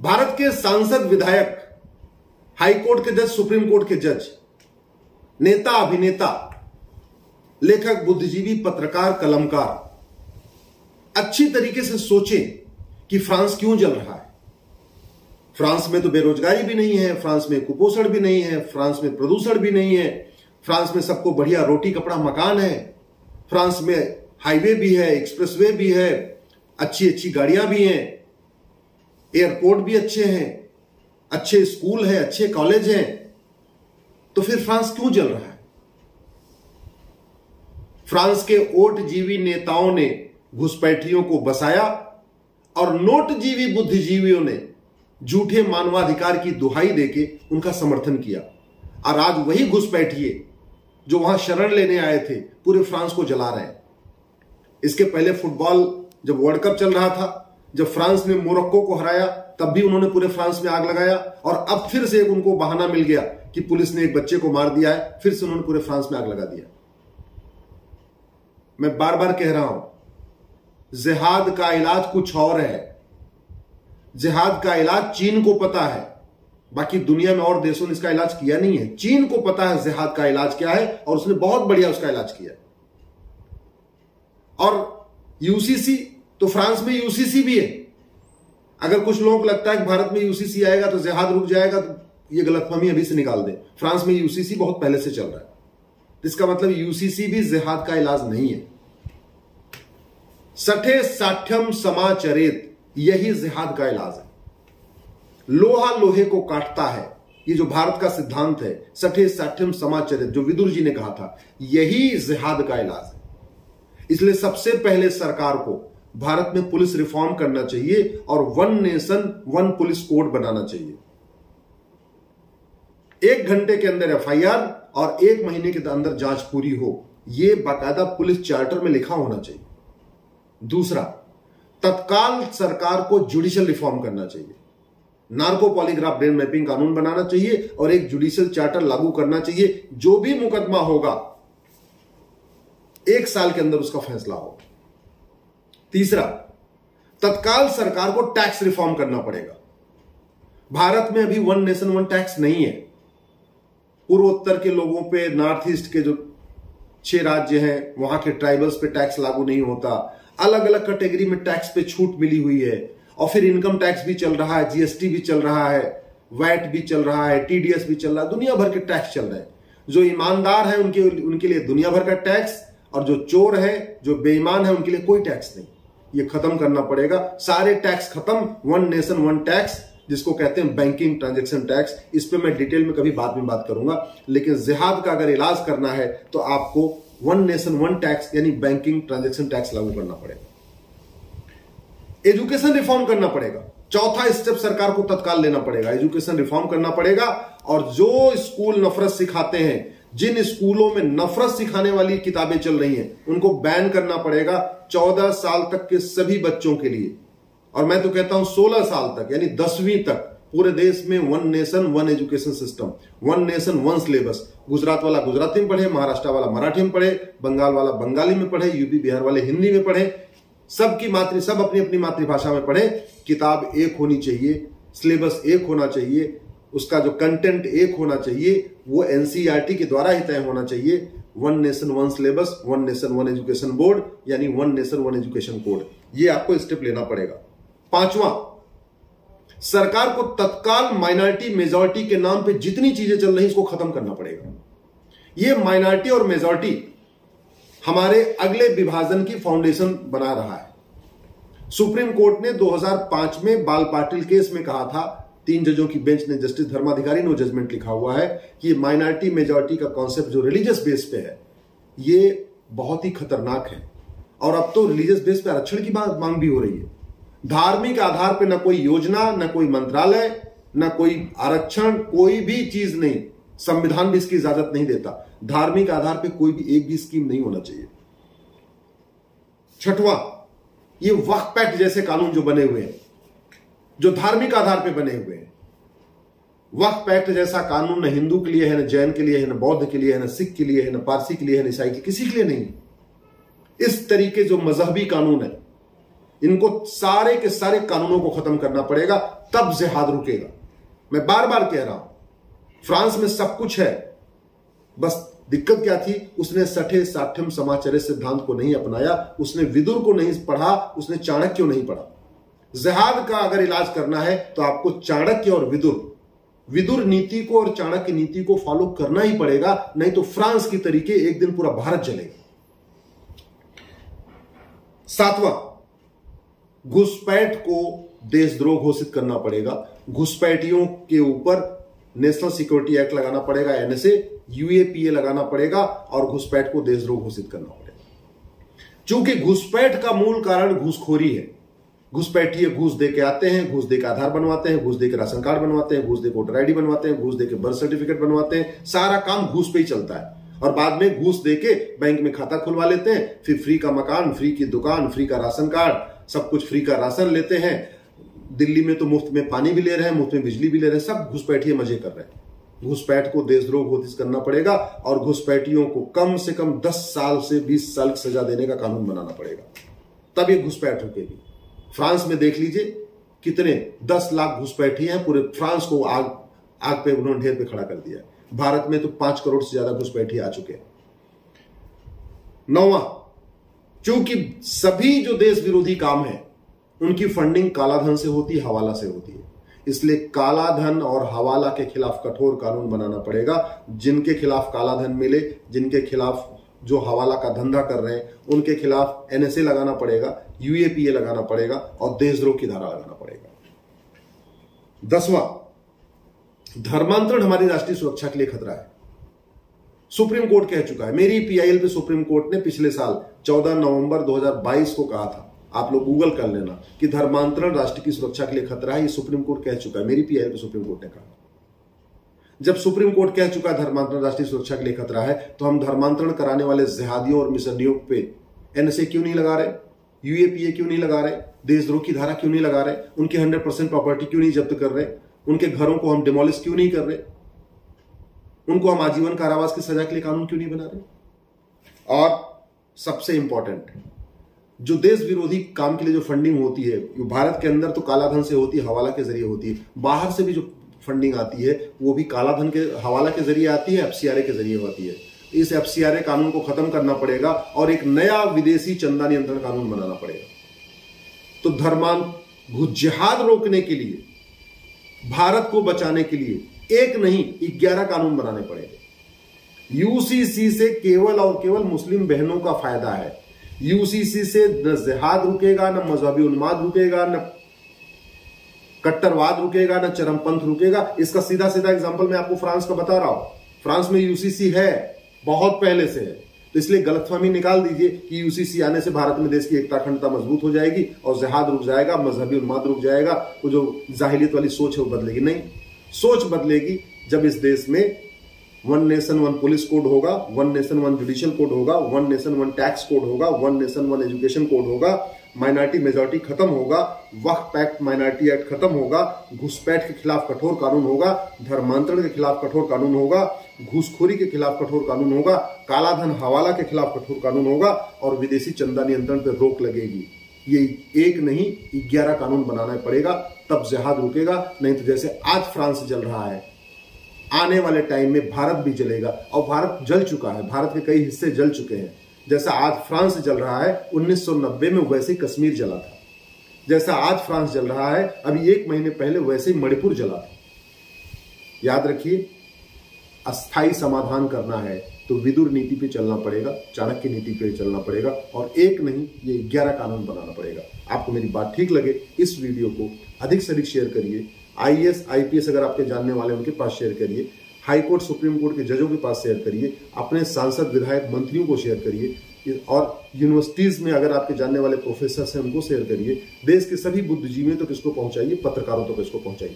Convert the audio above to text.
भारत के सांसद, विधायक, हाई कोर्ट के जज, सुप्रीम कोर्ट के जज, नेता, अभिनेता, लेखक, बुद्धिजीवी, पत्रकार, कलमकार अच्छी तरीके से सोचें कि फ्रांस क्यों जल रहा है। फ्रांस में तो बेरोजगारी भी नहीं है, फ्रांस में कुपोषण भी नहीं है, फ्रांस में प्रदूषण भी नहीं है, फ्रांस में सबको बढ़िया रोटी कपड़ा मकान है, फ्रांस में हाईवे भी है, एक्सप्रेसवे भी है, अच्छी अच्छी गाड़ियां भी हैं, एयरपोर्ट भी अच्छे हैं, अच्छे स्कूल हैं, अच्छे कॉलेज हैं। तो फिर फ्रांस क्यों जल रहा है? फ्रांस के ओटजीवी नेताओं ने घुसपैठियों को बसाया और नोटजीवी बुद्धिजीवियों ने झूठे मानवाधिकार की दुहाई देके उनका समर्थन किया। और आज वही घुसपैठिए जो वहां शरण लेने आए थे पूरे फ्रांस को जला रहे हैं। इसके पहले फुटबॉल जब वर्ल्ड कप चल रहा था, जब फ्रांस ने मोरक्को को हराया, तब भी उन्होंने पूरे फ्रांस में आग लगाया। और अब फिर से उनको बहाना मिल गया कि पुलिस ने एक बच्चे को मार दिया है, फिर से उन्होंने पूरे फ्रांस में आग लगा दिया। मैं बार बार कह रहा हूं, जिहाद का इलाज कुछ और है। जिहाद का इलाज चीन को पता है, बाकी दुनिया में और देशों ने इसका इलाज किया नहीं है। चीन को पता है जिहाद का इलाज क्या है और उसने बहुत बढ़िया उसका इलाज किया। और यूसीसी, तो फ्रांस में यूसीसी भी है। अगर कुछ लोगों को लगता है कि भारत में यूसीसी आएगा तो जिहाद रुक जाएगा, तो ये गलतफहमी अभी से निकाल दें। फ्रांस में यूसीसी बहुत पहले से चल रहा है। इसका मतलब यूसीसी भी जिहाद का इलाज नहीं है। सठे साठ्यम समाचरेत, यही जिहाद का इलाज है। लोहा लोहे को काटता है, ये जो भारत का सिद्धांत है, सठे साठ्यम समाचरित, जो विदुर जी ने कहा था, यही जिहाद का इलाज है। इसलिए सबसे पहले सरकार को भारत में पुलिस रिफॉर्म करना चाहिए और one nation one police code बनाना चाहिए। 1 घंटे के अंदर एफआईआर और 1 महीने के अंदर जांच पूरी हो, यह बाकायदा पुलिस चार्टर में लिखा होना चाहिए। दूसरा, तत्काल सरकार को जुडिशियल रिफॉर्म करना चाहिए। नार्को पॉलीग्राफ ब्रेन मैपिंग कानून बनाना चाहिए और एक जुडिशियल चार्टर लागू करना चाहिए। जो भी मुकदमा होगा 1 साल के अंदर उसका फैसला हो। तीसरा, तत्काल सरकार को टैक्स रिफॉर्म करना पड़ेगा। भारत में अभी वन नेशन वन टैक्स नहीं है। पूर्वोत्तर के लोगों पे, नॉर्थ ईस्ट के जो 6 राज्य हैं, वहां के ट्राइबल्स पे टैक्स लागू नहीं होता। अलग अलग कैटेगरी में टैक्स पे छूट मिली हुई है। और फिर इनकम टैक्स भी चल रहा है, जीएसटी भी चल रहा है, वैट भी चल रहा है, टीडीएस भी चल रहा है, दुनिया भर के टैक्स चल रहे हैं। जो ईमानदार है उनके लिए दुनिया भर का टैक्स, और जो चोर है, जो बेईमान है, उनके लिए कोई टैक्स नहीं। ये खत्म करना पड़ेगा। सारे टैक्स खत्म, वन नेशन वन टैक्स, जिसको कहते हैं बैंकिंग ट्रांजैक्शन टैक्स। इस पे मैं डिटेल में कभी बाद में बात करूंगा। लेकिन जिहाद का अगर इलाज करना है तो आपको वन नेशन वन टैक्स यानी बैंकिंग ट्रांजैक्शन टैक्स लागू करना पड़ेगा। एजुकेशन रिफॉर्म करना पड़ेगा। चौथा स्टेप सरकार को तत्काल लेना पड़ेगा, एजुकेशन रिफॉर्म करना पड़ेगा। और जो स्कूल नफरत सिखाते हैं, जिन स्कूलों में नफरत सिखाने वाली किताबें चल रही हैं, उनको बैन करना पड़ेगा 14 साल तक के सभी बच्चों के लिए। और मैं तो कहता हूं 16 साल तक, यानी 10वीं तक पूरे देश में one nation one education system, one nation one syllabus. Gujarat वाला गुजराती में पढ़े, महाराष्ट्र वाला मराठी में पढ़े, बंगाल वाला बंगाली में पढ़े, यूपी बिहार वाले हिंदी में पढ़े। सब अपनी अपनी मातृभाषा में पढ़े। किताब एक होनी चाहिए, सिलेबस एक होना चाहिए, उसका जो कंटेंट एक होना चाहिए, वो एनसीईआरटी के द्वारा ही तय होना चाहिए। One nation one syllabus, one nation one education board, यानी one nation one education code. ये आपको स्टेप लेना पड़ेगा। 5वां, सरकार को तत्काल माइनॉरिटी मेजॉरिटी के नाम पे जितनी चीजें चल रही इसको खत्म करना पड़ेगा। ये माइनॉरिटी और मेजॉरिटी हमारे अगले विभाजन की फाउंडेशन बना रहा है। सुप्रीम कोर्ट ने 2005 में बाल पाटिल केस में कहा था, 3 जजों की बेंच ने, जस्टिस धर्माधिकारी नो जजमेंट लिखा हुआ है कि माइनॉरिटी मेजॉरिटी का कॉन्सेप्ट जो रिलीजियस बेस पे है, ये बहुत ही खतरनाक है। और अब तो रिलीजियस बेस पे आरक्षण की मांग भी हो रही है। धार्मिक आधार पे ना कोई योजना, ना कोई मंत्रालय, ना कोई आरक्षण, कोई भी चीज नहीं। संविधान भी इसकी इजाजत नहीं देता। धार्मिक आधार पे कोई भी एक भी स्कीम नहीं होना चाहिए। 6वां, ये वक्फ एक्ट जैसे कानून जो बने हुए हैं, जो धार्मिक आधार पे बने हुए हैं, वक्फ एक्ट जैसा कानून न हिंदू के लिए है, न जैन के लिए है, न बौद्ध के लिए है, न सिख के लिए है, न पारसी के लिए है, न ईसाई के, किसी के लिए नहीं। इस तरीके जो मजहबी कानून है, इनको सारे के सारे कानूनों को खत्म करना पड़ेगा, तब जिहाद रुकेगा। मैं बार बार कह रहा हूं, फ्रांस में सब कुछ है, बस दिक्कत क्या थी, उसने सठे साठ्यम समाचर्य सिद्धांत को नहीं अपनाया, उसने विदुर को नहीं पढ़ा, उसने चाणक्य को नहीं पढ़ा। जिहाद का अगर इलाज करना है तो आपको चाणक्य और विदुर नीति को और चाणक्य नीति को फॉलो करना ही पड़ेगा, नहीं तो फ्रांस की तरीके एक दिन पूरा भारत जलेगा। 7वां, घुसपैठ को देशद्रोह घोषित करना पड़ेगा। घुसपैठियों के ऊपर नेशनल सिक्योरिटी एक्ट लगाना पड़ेगा, एनएसए, यूएपीए लगाना पड़ेगा और घुसपैठ को देशद्रोह घोषित करना पड़ेगा। चूंकि घुसपैठ का मूल कारण घूसखोरी है। घुसपैठिए घूस दे के आते हैं, घूस दे के आधार बनवाते हैं, घूस दे के राशन कार्ड बनवाते हैं, घूस दे के वोटर आईडी बनवाते हैं, घूस दे के बर्थ सर्टिफिकेट बनवाते हैं। सारा काम घूस पे ही चलता है और बाद में घूस दे के बैंक में खाता खुलवा लेते हैं। फिर फ्री का मकान, फ्री की दुकान, फ्री का राशन कार्ड, सब कुछ फ्री का राशन लेते हैं। दिल्ली में तो मुफ्त में पानी भी ले रहे हैं, मुफ्त में बिजली भी ले रहे हैं, सब घुसपैठिए मजे कर रहे हैं। घुसपैठ को देशद्रोह घोषित करना पड़ेगा और घुसपैठियों को कम से कम 10 साल से 20 साल की सजा देने का कानून बनाना पड़ेगा, तब ये घुसपैठ रुकेगी। फ्रांस में देख लीजिए कितने 10 लाख घुसपैठिए हैं, पूरे फ्रांस को आग पे उन्होंने ढेर पे खड़ा कर दिया है। भारत में तो 5 करोड़ से ज्यादा घुसपैठिए आ चुके हैं। 9वां, चूंकि सभी जो देश विरोधी काम है उनकी फंडिंग कालाधन से होती है, हवाला से होती है, इसलिए कालाधन और हवाला के खिलाफ कठोर कानून बनाना पड़ेगा। जिनके खिलाफ कालाधन मिले, जिनके खिलाफ जो हवाला का धंधा कर रहे हैं, उनके खिलाफ एनएसए लगाना पड़ेगा, यूएपीए लगाना पड़ेगा और देशद्रोह की धारा लगाना पड़ेगा। 10वां, धर्मांतरण हमारी राष्ट्रीय सुरक्षा के लिए खतरा है। सुप्रीम कोर्ट कह चुका है, मेरी पीआईएल पे सुप्रीम कोर्ट ने पिछले साल 14 नवंबर 2022 को कहा था, आप लोग गूगल कर लेना, कि धर्मांतरण राष्ट्र की सुरक्षा के लिए खतरा है। ये सुप्रीम कोर्ट कह चुका है, मेरी पीआईएल पे सुप्रीम कोर्ट ने कहा। जब सुप्रीम कोर्ट कह चुका है धर्मांतरण राष्ट्रीय सुरक्षा के लिए खतरा है, तो हम धर्मांतरण कराने वाले जिहादियों और मिशनरियों पे एनएसए क्यों नहीं लगा रहे, यूएपीए क्यों नहीं लगा रहे, देशद्रोह की धारा क्यों नहीं लगा रहे, उनकी 100% प्रॉपर्टी क्यों नहीं जब्त कर रहे, उनके घरों को हम डिमोलिश क्यों नहीं कर रहे, उनको हम आजीवन कारावास की सजा के लिए कानून क्यों नहीं बना रहे। और सबसे इंपॉर्टेंट, जो देश विरोधी काम के लिए जो फंडिंग होती है, भारत के अंदर तो कालाधन से होती है, हवाला के जरिए होती है, बाहर से भी जो फंडिंग आती है वो भी कालाधन के, हवाला के जरिए आती है, एफसीआरए के जरिए आती है। इस एफसीआरए कानून को खत्म करना पड़ेगा और एक नया विदेशी चंदा नियंत्रण कानून बनाना पड़ेगा। तो जिहाद रोकने के लिए, भारत को बचाने के लिए एक नहीं 11 कानून बनाने पड़ेंगे। यूसीसी से केवल और केवल मुस्लिम बहनों का फायदा है। यूसीसी से न जिहाद रुकेगा, न मजहबी उन्माद रुकेगा, न कट्टरवाद रुकेगा, न चरमपंथ रुकेगा। इसका सीधा सीधा एग्जांपल मैं आपको फ्रांस का बता रहा हूं। फ्रांस में यूसीसी है, बहुत पहले से है, तो इसलिए गलतफहमी निकाल दीजिए कि यूसीसी आने से भारत में देश की एकता अखंडता मजबूत हो जाएगी और जिहाद रुक जाएगा, मजहबी उन्माद रुक जाएगा, वो जो जाहिलियत वाली सोच है वो बदलेगी। नहीं, सोच बदलेगी जब इस देश में 1 नेशन 1 पुलिस कोड होगा, 1 नेशन 1 जुडिशियल कोड होगा, 1 नेशन 1 टैक्स कोड होगा, 1 नेशन 1 एजुकेशन कोड होगा, माइनॉरिटी मेजॉरिटी खत्म होगा, वक्फ एक्ट माइनॉरिटी एक्ट खत्म होगा, घुसपैठ के खिलाफ कठोर कानून होगा, धर्मांतरण के खिलाफ कठोर कानून होगा, घूसखोरी के खिलाफ कठोर कानून होगा, कालाधन हवाला के खिलाफ कठोर कानून होगा और विदेशी चंदा नियंत्रण पर रोक लगेगी। ये एक नहीं 11 कानून बनाना पड़ेगा, तब जिहाद रुकेगा। नहीं तो जैसे आज फ्रांस जल रहा है, आने वाले टाइम में भारत भी जलेगा और भारत जल चुका है, भारत के कई हिस्से जल चुके हैं। जैसा आज फ्रांस जल रहा है, 1990 में वैसे कश्मीर जला था। जैसा आज फ्रांस जल रहा है, अभी 1 महीने पहले वैसे ही मणिपुर जला था। याद रखिए, अस्थायी समाधान करना है तो विदुर नीति पे चलना पड़ेगा, चाणक्य नीति पे चलना पड़ेगा और एक नहीं ये 11 कानून बनाना पड़ेगा। आपको मेरी बात ठीक लगे, इस वीडियो को अधिक से अधिक शेयर करिए। आईएएस आईपीएस अगर आपके जानने वाले उनके पास शेयर करिए, हाई कोर्ट सुप्रीम कोर्ट के जजों के पास शेयर करिए, अपने सांसद विधायक मंत्रियों को शेयर करिए और यूनिवर्सिटीज में अगर आपके जानने वाले प्रोफेसर हैं उनको शेयर करिए। देश के सभी बुद्धिजीवियों तक इसको पहुंचाइए, पत्रकारों तक इसको पहुंचाइए।